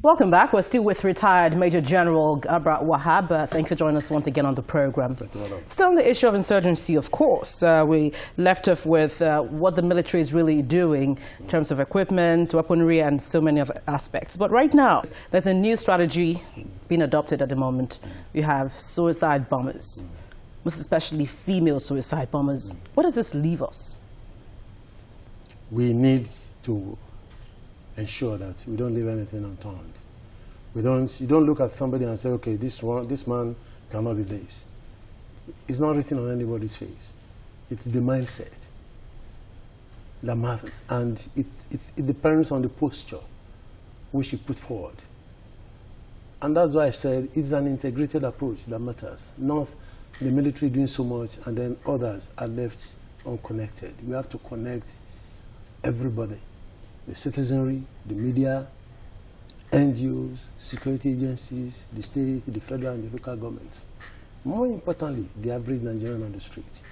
Welcome back. We're still with retired Major General Gabra Wahab. Thank you for joining us once again on the program. Still on the issue of insurgency, of course. We left off with what the military is really doing in terms of equipment, weaponry, and so many other aspects. But right now, there's a new strategy being adopted at the moment. We have suicide bombers, most especially female suicide bombers. What does this leave us? We need to ensure that we don't leave anything unturned. You don't look at somebody and say, okay, this man cannot be this. It's not written on anybody's face. It's the mindset that matters, and it depends on the posture which you put forward. And that's why I said it's an integrated approach that matters, not the military doing so much and then others are left unconnected. We have to connect everybody. The citizenry, the media, NGOs, security agencies, the state, the federal and the local governments. More importantly, the average Nigerian on the street.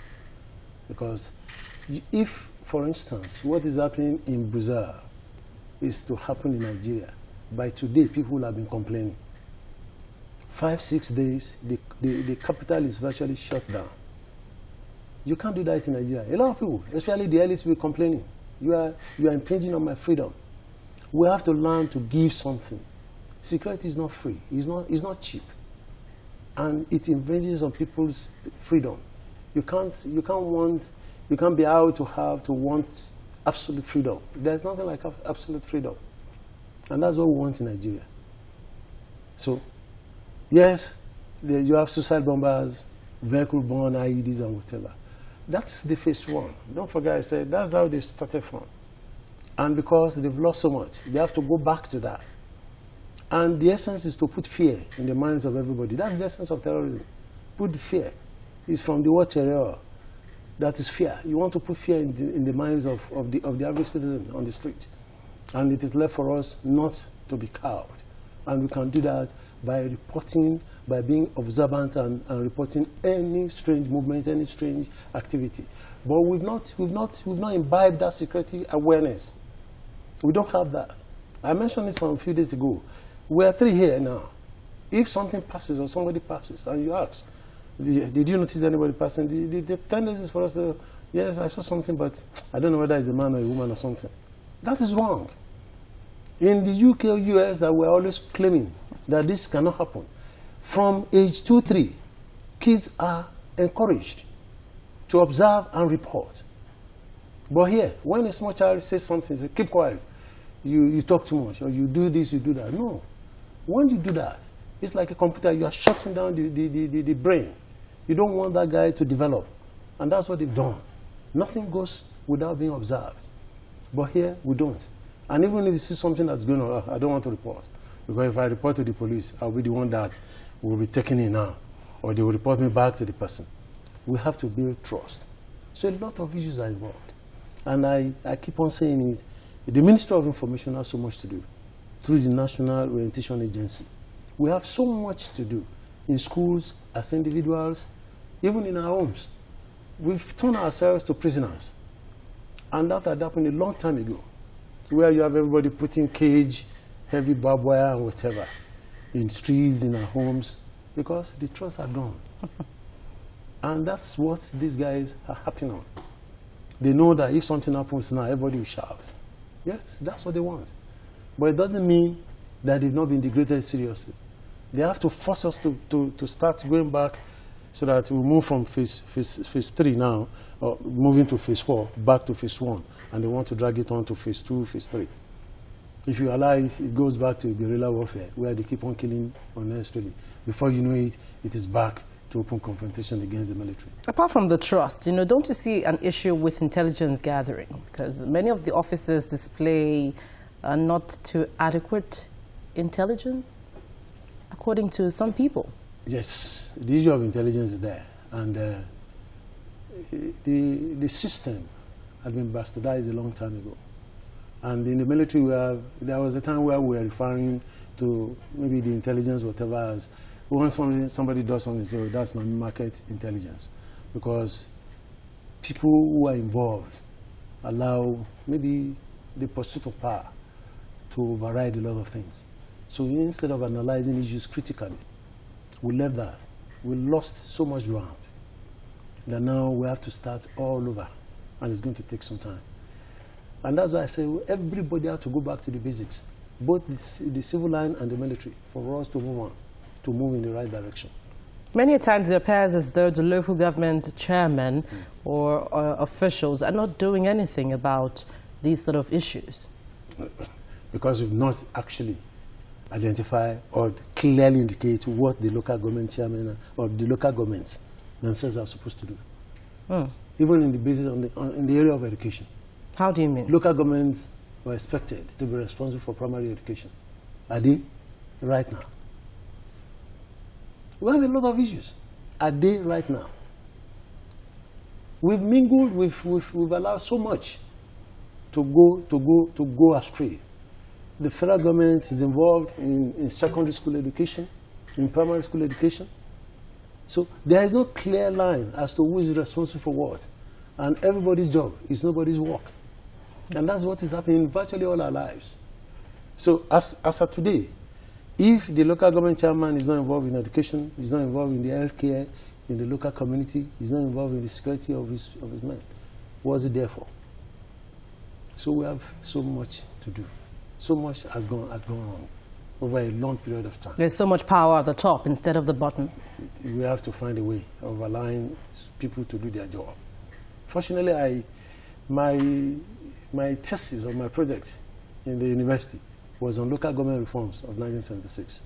Because if, for instance, what is happening in Brazil is to happen in Nigeria, by today people have been complaining. 5-6 days, the capital is virtually shut down. You can't do that in Nigeria. A lot of people, especially the elites, will be complaining. You are impinging on my freedom. We have to learn to give something. Security is not free. It's not cheap, and it impinges on people's freedom. You can't be out to want absolute freedom. There's nothing like absolute freedom, and that's what we want in Nigeria. So, yes, you have suicide bombers, vehicle-borne IEDs, and whatever. That's the phase one. Don't forget, I said that's how they started from. And because they've lost so much, they have to go back to that. And the essence is to put fear in the minds of everybody. That's the essence of terrorism. Put fear. It's from the word terror. That is fear. You want to put fear in the minds of the average citizen on the street. And it is left for us not to be cowed. And we can do that by reporting, by being observant and reporting any strange movement, any strange activity. But we've not imbibed that security awareness. We don't have that. I mentioned it a few days ago. We are 3 here now. If something passes or somebody passes, and you ask, did you notice anybody passing? The tendency is for us to, yes, I saw something, but I don't know whether it's a man or a woman or something. That is wrong. In the UK or US, that we're always claiming that this cannot happen. From age 2-3, kids are encouraged to observe and report. But here, when a small child says something, say, keep quiet, you talk too much, or you do this, you do that. No. When you do that, it's like a computer. You are shutting down the brain. You don't want that guy to develop. And that's what they've done. Nothing goes without being observed. But here, we don't. And even if you see something that's going on, I don't want to report. Because if I report to the police, I'll be the one that will be taken in now. Or they will report me back to the person. We have to build trust. So a lot of issues are involved. And I keep on saying it. The Ministry of Information has so much to do through the National Orientation Agency. We have so much to do in schools, as individuals, even in our homes. We've turned ourselves to prisoners. And that had happened a long time ago, where you have everybody putting cage, heavy barbed wire, and whatever, in streets, in our homes, because the trusts are gone. And that's what these guys are happy on. They know that if something happens now, everybody will shout. Yes, that's what they want. But it doesn't mean that they've not been integrated seriously. They have to force us to start going back so that we move from phase 3 now, or moving to phase 4, back to phase 1. And they want to drag it on to phase 2, phase 3. If you allow it, it goes back to guerrilla warfare, where they keep on killing unnecessarily. Before you know it, it is back to open confrontation against the military. Apart from the trust, don't you see an issue with intelligence gathering? Because many of the officers display not too adequate intelligence, according to some people. Yes, the issue of intelligence is there. And the system had been bastardized a long time ago. And in the military, there was a time where we were referring to maybe the intelligence, whatever, as when somebody does something, say, oh, that's my market intelligence. Because people who are involved allow maybe the pursuit of power to override a lot of things. So instead of analyzing issues critically, we left that. We lost so much ground that now we have to start all over, and it's going to take some time. And that's why I say everybody has to go back to the basics, both the civil line and the military, for us to move on, to move in the right direction. Many times it appears as though the local government chairmen or officials are not doing anything about these sort of issues. Because we've not actually identified or clearly indicate what the local government chairmen or the local governments themselves are supposed to do. Even in the basis in the area of education. How do you mean? Local governments were expected to be responsible for primary education. Are they right now? We have a lot of issues. Are they right now? We've mingled, we've allowed so much to go astray. The federal government is involved in secondary school education, in primary school education. So there is no clear line as to who is responsible for what. And everybody's job is nobody's work. And that's what is happening in virtually all our lives. So as of today, if the local government chairman is not involved in education, is not involved in the healthcare, in the local community, is not involved in the security of his men, what's it there for? So we have so much to do. So much has gone wrong over a long period of time. There's so much power at the top instead of the bottom. We have to find a way of allowing people to do their job. Fortunately, my thesis of my project in the university was on local government reforms of 1976.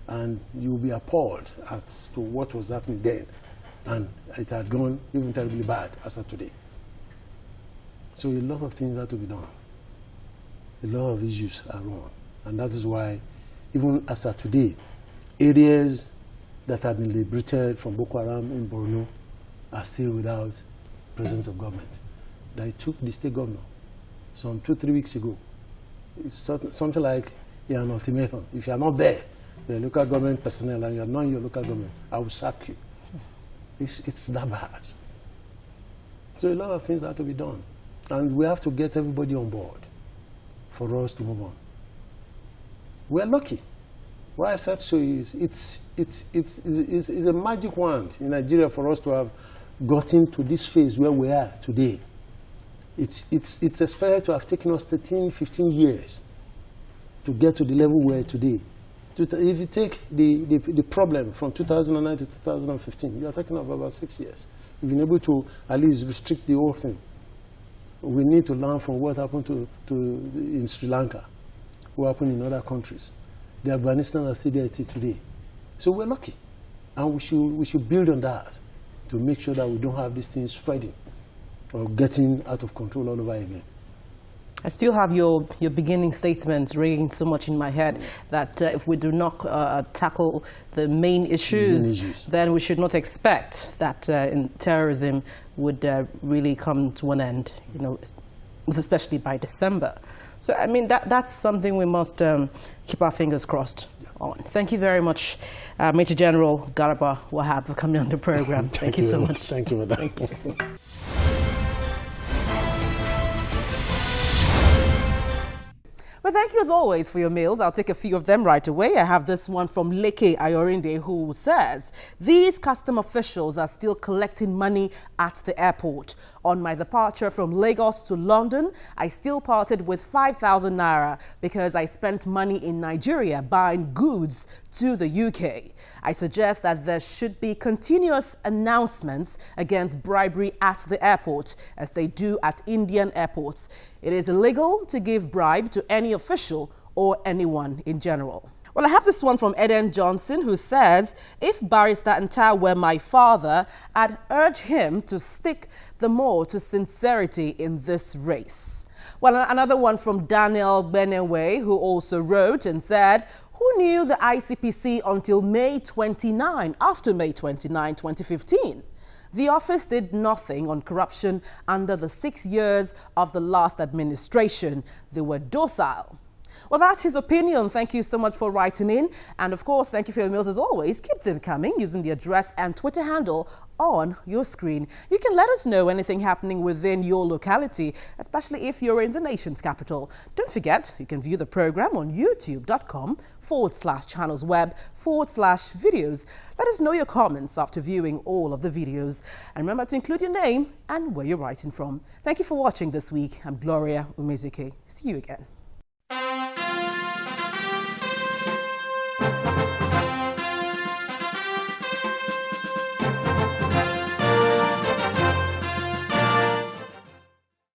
And you will be appalled as to what was happening then. And it had gone even terribly bad as of today. So a lot of things have to be done. A lot of issues are wrong. And that is why, even as of today, areas that have been liberated from Boko Haram in Borno are still without presence of government. They took the state governor some 2-3 weeks ago. It's something like an ultimatum. If you are not there, the local government personnel, and you are not in your local government, I will sack you. It's that bad. So a lot of things have to be done. And we have to get everybody on board for us to move on. We're lucky. Why I said so is it's a magic wand in Nigeria for us to have gotten to this phase where we are today. It's expected to have taken us 13, 15 years to get to the level we're today. If you take the problem from 2009 to 2015, you're talking about 6 years. We've been able to at least restrict the whole thing. We need to learn from what happened in Sri Lanka, what happened in other countries. The Afghanistan are still there today. So we're lucky. And we should build on that to make sure that we don't have these things spreading or getting out of control all over again. I still have your beginning statements ringing so much in my head that if we do not tackle the main issues, then we should not expect that terrorism would really come to an end, especially by December. So, I mean, that's something we must keep our fingers crossed on. Thank you very much, Major General Garba Wahab, for coming on the program. Thank you so much. Thank you, Madam. Thank you. Well, thank you as always for your mails. I'll take a few of them right away. I have this one from Leke Ayorinde, who says, these custom officials are still collecting money at the airport. On my departure from Lagos to London, I still parted with 5,000 naira because I spent money in Nigeria buying goods to the UK. I suggest that there should be continuous announcements against bribery at the airport, as they do at Indian airports. It is illegal to give bribe to any official or anyone in general. Well, I have this one from Eden Johnson, who says, if Barrister Ntah were my father, I'd urge him to stick the more to sincerity in this race. Well, another one from Daniel Benewe, who also wrote and said, who knew the ICPC until May 29, after May 29, 2015? The office did nothing on corruption under the 6 years of the last administration. They were docile. Well, that's his opinion. Thank you so much for writing in. And of course, thank you for your mails as always. Keep them coming using the address and Twitter handle on your screen. You can let us know anything happening within your locality, especially if you're in the nation's capital. Don't forget, you can view the program on youtube.com/channelsweb/videos. Let us know your comments after viewing all of the videos. And remember to include your name and where you're writing from. Thank you for watching this week. I'm Gloria Umezike. See you again.